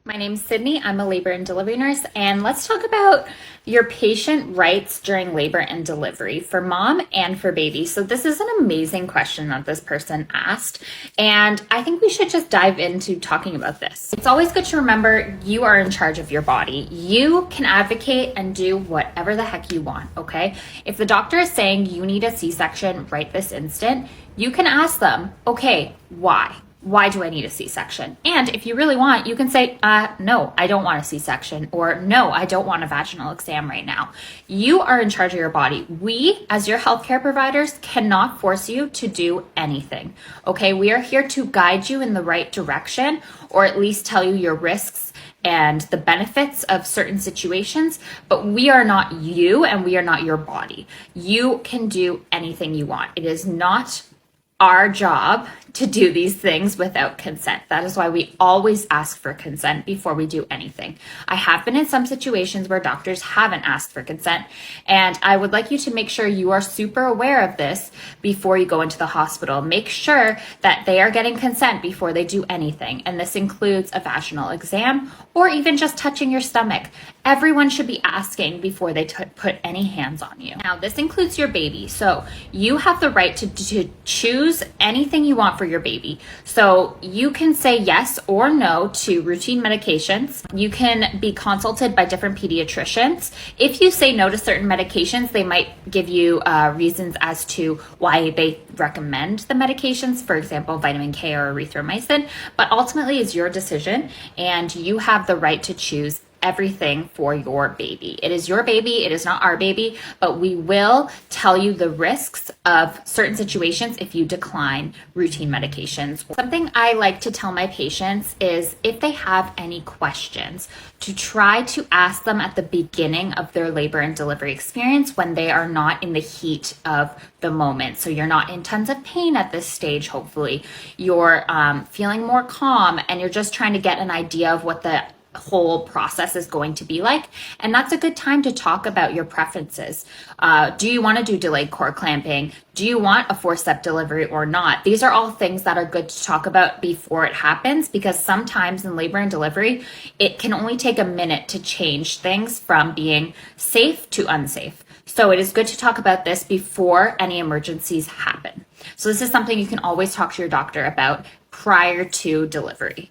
My name's Sydney. I'm a labor and delivery nurse, and let's talk about your patient rights during labor and delivery for mom and for baby. So this is an amazing question that this person asked, and I think we should just dive into talking about this. It's always good to remember you are in charge of your body. You can advocate and do whatever the heck you want, okay? If the doctor is saying you need a C-section right this instant, you can ask them, okay, why? Why do I need a C-section? And if you really want, you can say, no, I don't want a C-section, or no, I don't want a vaginal exam right now. You are in charge of your body. We, as your healthcare providers, cannot force you to do anything. Okay, we are here to guide you in the right direction, or at least tell you your risks and the benefits of certain situations, but we are not you and we are not your body. You can do anything you want. It is not our job to do these things without consent. That is why we always ask for consent before we do anything. I have been in some situations where doctors haven't asked for consent, and I would like you to make sure you are super aware of this before you go into the hospital. Make sure that they are getting consent before they do anything, and this includes a vaginal exam or even just touching your stomach. Everyone should be asking before they put any hands on you. Now, this includes your baby, so you have the right to choose anything you want for your baby. So you can say yes or no to routine medications. You can be consulted by different pediatricians. If you say no to certain medications, they might give you reasons as to why they recommend the medications, for example, vitamin K or erythromycin, but ultimately it's your decision, and you have the right to choose everything for your baby. It is your baby, it is not our baby, but we will tell you the risks of certain situations if you decline routine medications. Something I like to tell my patients is if they have any questions, to try to ask them at the beginning of their labor and delivery experience when they are not in the heat of the moment. So you're not in tons of pain at this stage, hopefully. You're feeling more calm, and you're just trying to get an idea of what the whole process is going to be like. And that's a good time to talk about your preferences. Do you want to do delayed cord clamping? Do you want a forceps delivery or not? These are all things that are good to talk about before it happens, because sometimes in labor and delivery, it can only take a minute to change things from being safe to unsafe. So it is good to talk about this before any emergencies happen. So this is something you can always talk to your doctor about prior to delivery.